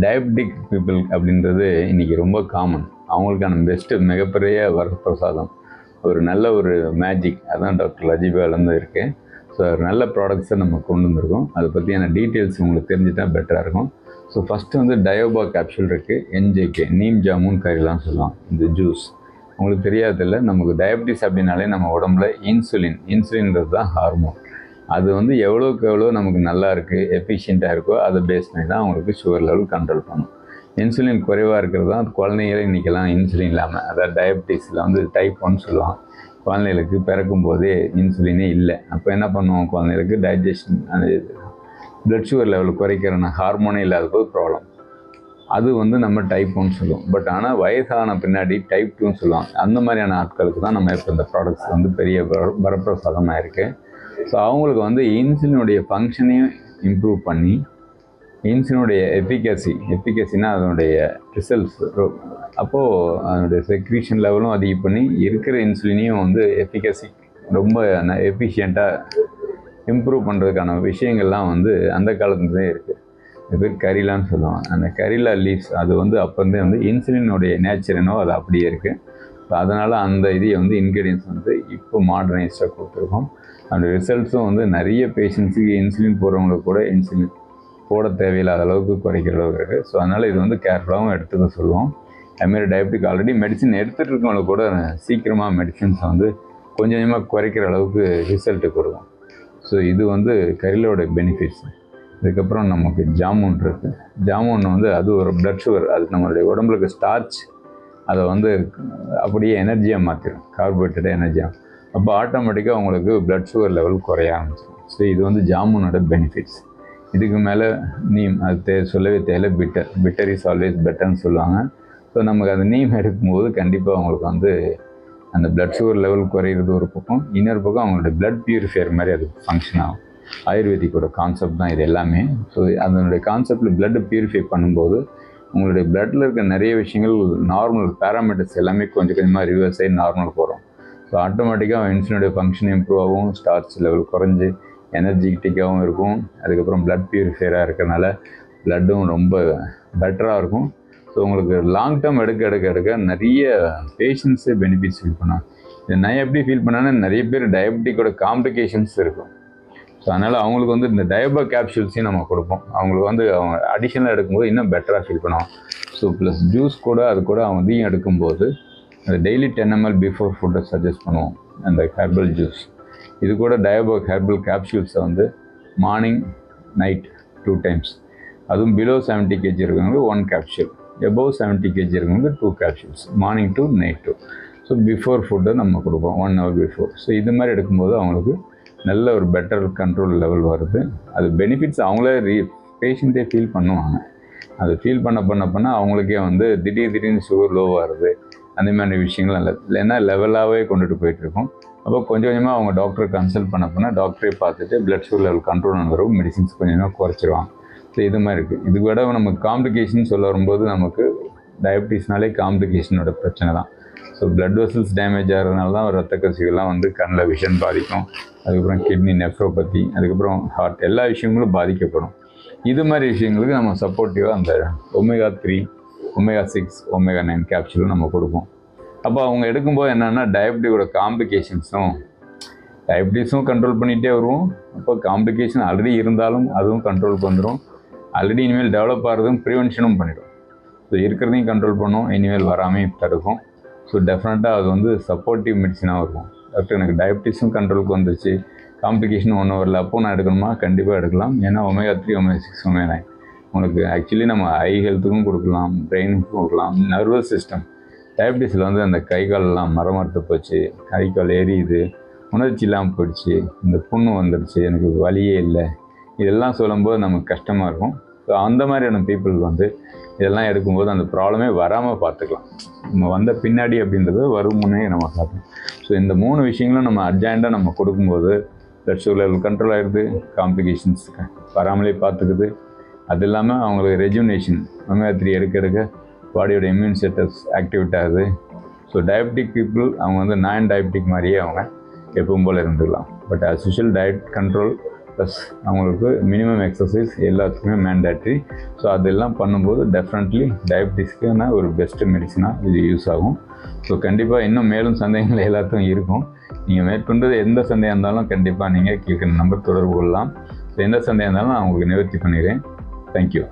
Diabetic people அப்படின்றது இன்றைக்கி ரொம்ப காமன். அவங்களுக்கான பெஸ்ட்டு மிகப்பெரிய வரப்பிரசாதம், ஒரு நல்ல ஒரு மேஜிக் அதான் டாக்டர் லஜீபாலேருந்து இருக்கேன். ஸோ நல்ல ப்ராடக்ட்ஸை நம்ம கொண்டு வந்திருக்கோம். அதை பற்றியான டீட்டெயில்ஸ் உங்களுக்கு தெரிஞ்சுட்டா பெட்டராக இருக்கும். ஸோ ஃபஸ்ட்டு வந்து டயோபா கேப்சூல் இருக்குது, என்ஜேகே நீம் ஜாமுன் கறிலாம் சொல்லலாம். இந்த ஜூஸ் உங்களுக்கு தெரியாதில்ல, நமக்கு டயபெட்டிஸ் அப்படின்னாலே நம்ம உடம்புல இன்சுலின்றது தான் ஹார்மோன். அது வந்து எவ்வளோக்கு எவ்வளோ நமக்கு நல்லா இருக்குது, எஃபிஷியண்ட்டாக இருக்கோ அதை பேஸ் பண்ணி தான் அவங்களுக்கு சுகர் லெவல் கண்ட்ரோல் பண்ணும். இன்சுலின் குறைவாக இருக்கிறது தான் குழந்தைங்களே இன்றைக்கெல்லாம் இன்சுலின் இல்லாமல், அதாவது டயபெட்டிஸில் வந்து டைப் 1 சொல்லுவாங்க. குழந்தைகளுக்கு பிறக்கும் போதே இன்சுலினே இல்லை. அப்போ என்ன பண்ணுவோம், குழந்தைகளுக்கு டைஜஷன் பிளட் சுகர் லெவல் குறைக்கிறன ஹார்மோனே இல்லாத போது ப்ராப்ளம். அது வந்து நம்ம டைப் 1 சொல்லுவோம். பட் ஆனால் வயசான பின்னாடி டைப் 2 சொல்லுவாங்க. அந்த மாதிரியான ஆட்களுக்கு தான் நம்ம இப்போ இந்த ப்ராடக்ட்ஸ் வந்து பெரிய வரப்பிரசாதமாக இருக்குது. ஸோ அவங்களுக்கு வந்து இன்சுலினுடைய ஃபங்க்ஷனையும் இம்ப்ரூவ் பண்ணி, இன்சுலினுடைய எஃபிகசினா அதனுடைய ரிசல்ட்ஸ், அப்போது அதனுடைய செக்ரீஷன் லெவலும் அதிகம் பண்ணி இருக்கிற இன்சுலினையும் வந்து எஃபிகசி ரொம்ப எஃபிஷியண்ட்டாக இம்ப்ரூவ் பண்ணுறதுக்கான விஷயங்கள்லாம் வந்து அந்த காலத்துலேயே இருக்குது. இது பேர் கரிலான்னு சொல்லுவாங்க. அந்த கரிலா லீவ்ஸ் அது வந்து அப்போந்தே வந்து இன்சுலினுடைய நேச்சர் என்னவோ அது அப்படியே இருக்குது. ஸோ அதனால் அந்த இதையை வந்து இன்க்ரீடியன்ஸ் வந்து இப்போ மாடர்னைஸ்டாக கொடுத்துருக்கோம். அந்த ரிசல்ட்ஸும் வந்து நிறைய பேஷண்ட்ஸுக்கு இன்சுலின் போடுறவங்களுக்கு கூட இன்சுலின் போட தேவையில்லாத அளவுக்கு குறைக்கிற அளவுக்கு இருக்குது. ஸோ அதனால் இது வந்து கேர்ஃபுல்லாகவும் எடுத்துக்க சொல்லுவோம். அதுமாரி டயபெட்டிக் ஆல்ரெடி மெடிசின் எடுத்துகிட்டு இருக்கவங்களுக்கு கூட சீக்கிரமாக மெடிசின்ஸை வந்து கொஞ்சம் கொஞ்சமாக குறைக்கிற அளவுக்கு ரிசல்ட்டு கொடுக்கும். ஸோ இது வந்து கரிலோட பெனிஃபிட்ஸ். இதுக்கப்புறம் நமக்கு ஜாமுன் இருக்குது. ஜாமுன் வந்து அது ஒரு பிளட் சுகர், அது நம்மளுடைய உடம்புக்கு ஸ்டார்ச் அதை வந்து அப்படியே எனர்ஜியாக மாற்றிடும், கார்போஹைட்ரேட் எனர்ஜியாக. அப்போ ஆட்டோமேட்டிக்காக உங்களுக்கு பிளட் சுகர் லெவல் குறைய ஆரம்பிச்சிடும். ஸோ இது வந்து ஜாமுனோட பெனிஃபிட்ஸ். இதுக்கு மேலே நீம் அது சொல்லவே தேவை, பிட்டர் இஸ் ஆல்வேஸ் பெட்டர்னு சொல்லுவாங்க. ஸோ நமக்கு அந்த நீம் எடுக்கும்போது கண்டிப்பாக அவங்களுக்கு வந்து அந்த பிளட் சுகர் லெவல் குறையிறது ஒரு பக்கம், இன்னொரு பக்கம் அவங்களோட பிளட் பியூரிஃபையர் மாதிரி அது ஃபங்க்ஷன் ஆகும். ஆயுர்வேதிக்கோட கான்செப்ட் தான் இது எல்லாமே. ஸோ அதனுடைய கான்செப்டில் பிளட்டை பியூரிஃபை பண்ணும்போது உங்களுடைய பிளட்டில் இருக்க நிறைய விஷயங்கள் நார்மல் பேராமீட்டர்ஸ் எல்லாமே கொஞ்சம் கொஞ்சமாக ரிவர்ஸ் ஆகி நார்மல் போகிறோம். ஸோ ஆட்டோமேட்டிக்காக இன்சுலினுடைய ஃபங்க்ஷன் இம்ப்ரூவ் ஆகும், ஸ்டார்ச் லெவல் குறைஞ்சி எனர்ஜிட்டிக்காகவும் இருக்கும். அதுக்கப்புறம் பிளட் பியூரிஃபையராக இருக்கிறனால பிளட்டும் ரொம்ப பெட்டராக இருக்கும். ஸோ உங்களுக்கு லாங் டேர்ம் எடுக்க நிறைய பேஷண்ட்ஸே பெனிஃபிட்ஸ் ஃபீல் பண்ணாங்க. இதை நான் எப்படி ஃபீல் பண்ணேன்னா, நிறைய பேர் டயபெட்டிக்கோட காம்ப்ளிகேஷன்ஸ் இருக்கும். ஸோ அதனால் அவங்களுக்கு வந்து இந்த டயோபா கேப்சூல்ஸையும் நம்ம கொடுப்போம். அவங்களுக்கு வந்து அவங்க அடிஷனலாக எடுக்கும்போது இன்னும் பெட்டராக ஃபீல் பண்ணுவாங்க. ஸோ ப்ளஸ் ஜூஸ் கூட அது கூட அவங்க இதையும் எடுக்கும்போது அந்த டெய்லி 10 ml பிஃபோர் ஃபுட்டை சஜஸ்ட் பண்ணுவோம். அந்த ஹெர்பல் ஜூஸ் இது கூட டயோபா ஹெர்பல் கேப்சூல்ஸை வந்து மார்னிங் நைட் 2 times, அதுவும் பிலோ 70 kg இருக்கவங்க 1 capsule, எபோவ் 70 kg இருக்கவங்க 2 capsules, morning to night 2. So before ஃபுட்டை நம்ம கொடுப்போம் 1 hour பிஃபோர். ஸோ இது மாதிரி எடுக்கும்போது அவங்களுக்கு நல்ல ஒரு பெட்டர் கண்ட்ரோல் லெவல் வருது. அது பெனிஃபிட்ஸ் அவங்களே பேஷண்ட்டே ஃபீல் பண்ணுவாங்க. அது ஃபீல் பண்ண அவங்களுக்கே வந்து திடீர்னு சுகர் லோவாக வருது, அந்த மாதிரி விஷயங்கள் நல்லது இல்லைன்னா லெவலாகவே கொண்டுட்டு போயிட்டுருக்கோம். அப்போ கொஞ்சம் கொஞ்சமாக அவங்க டாக்டரை கன்சல்ட் பண்ண டாக்டரே பார்த்துட்டு பிளட் சுகர் லெவல் கண்ட்ரோல் வந்துடும், மெடிசின்ஸ் கொஞ்சமாக குறைச்சிருவாங்க. ஸோ இது மாதிரி இருக்குது. இது விட நமக்கு காம்ப்ளிகேஷன் சொல்ல வரும்போது நமக்கு டயபெட்டிஸ்னாலே காம்ப்ளிகேஷனோட பிரச்சனை தான். ஸோ பிளட் வெசல்ஸ் டேமேஜ் ஆகிறதுனால தான் ரத்த கசிவுலாம் வந்து கண்ணில் விஷன் பாதிக்கும், அதுக்கப்புறம் கிட்னி நெஃப்ரோபதி, அதுக்கப்புறம் ஹார்ட், எல்லா விஷயங்களும் பாதிக்கப்படும். இது மாதிரி விஷயங்களுக்கு நம்ம சப்போர்ட்டிவாக அந்த ஒமேகா 3, ஒமேகா 6, ஒமேகா 9 கேப்சூலும் நம்ம கொடுப்போம். அப்போ அவங்க எடுக்கும்போது என்னென்னா டயபெட்டிக்கோட டயபெட்டிஸும் கண்ட்ரோல் பண்ணிகிட்டே வருவோம். அப்போ காம்ப்ளிகேஷன் ஆல்ரெடி இருந்தாலும் அதுவும் கண்ட்ரோலுக்கு வந்துடும். ஆல்ரெடி இனிமேல் டெவலப் ஆகிறதும் ப்ரிவென்ஷனும் பண்ணிடும். ஸோ இருக்கிறதையும் கண்ட்ரோல் பண்ணும், இனிமேல் வராமையும் தடுக்கும். ஸோ டெஃபினட்டாக அது வந்து சப்போர்ட்டிவ் மெடிசனாக இருக்கும். டாக்டர் எனக்கு டயபெட்டிஸும் கண்ட்ரோலுக்கு வந்துருச்சு, காம்ப்ளிகேஷன் ஒன்றும் வரல, அப்போ நான் எடுக்கணுமா? கண்டிப்பாக எடுக்கலாம். ஏன்னா ஒமேகா 3, ஒமேகா 6, ஒமேகா 9 உங்களுக்கு ஆக்சுவலி நம்ம ஐ ஹெல்த்துக்கும் கொடுக்கலாம், பிரெயினுக்கும் கொடுக்கலாம், நர்வஸ் சிஸ்டம். டயபெட்டிஸில் வந்து அந்த கை காலெல்லாம் மரமறுத்து போச்சு, கை கால் எரியுது, உணர்ச்சி இல்லாமல் போயிடுச்சு, இந்த புண்ணு வந்துடுச்சு, எனக்கு வலியே இல்லை, இதெல்லாம் சொல்லும்போது நமக்கு கஷ்டமாக இருக்கும். ஸோ அந்த மாதிரியான பீப்புளுக்கு வந்து இதெல்லாம் எடுக்கும்போது அந்த ப்ராப்ளமே வராமல் பார்த்துக்கலாம். நம்ம வந்த பின்னாடி அப்படின்றது வரும் முன்னே நம்ம பார்க்கணும். ஸோ இந்த 3 விஷயங்களும் நம்ம அர்ஜென்ட்டாக நம்ம கொடுக்கும்போது பிளட் சுகர் லெவல் கண்ட்ரோல் ஆகிடுது, காம்ப்ளிகேஷன்ஸ் வராமலே பார்த்துக்குது. அது இல்லாமல் அவங்களுக்கு ரெஜுனேஷன் ஒமேகா 3 எடுக்க பாடியோட இம்யூன் செட்டப்ஸ் ஆக்டிவேட் ஆகுது. ஸோ டயபெட்டிக் பீப்புள் அவங்க வந்து நான் டயபெட்டிக் மாதிரியே அவங்க எப்பவும் போல் இருந்துக்கலாம். But as usual diet control plus அவங்களுக்கு மினிமம் எக்ஸசைஸ் எல்லாத்துக்குமே மேண்டேட்ரி. ஸோ அதெல்லாம் பண்ணும்போது டெஃபினெட்லி டயபிட்டிஸ்க்கான ஒரு பெஸ்ட்டு மெடிசனாக இது யூஸ் ஆகும். ஸோ கண்டிப்பாக இன்னும் மேலும் சந்தேகங்கள் எல்லாத்துக்கும் இருக்கும். நீங்கள் மேற்கொண்டது எந்த சந்தேகம் இருந்தாலும் கண்டிப்பாக நீங்கள் கீழே நம்பர் தொடர்பு கொள்ளலாம். ஸோ எந்த சந்தேகம் இருந்தாலும் நான் உங்களுக்கு நிவர்த்தி பண்ணிடுறேன். தேங்க்யூ.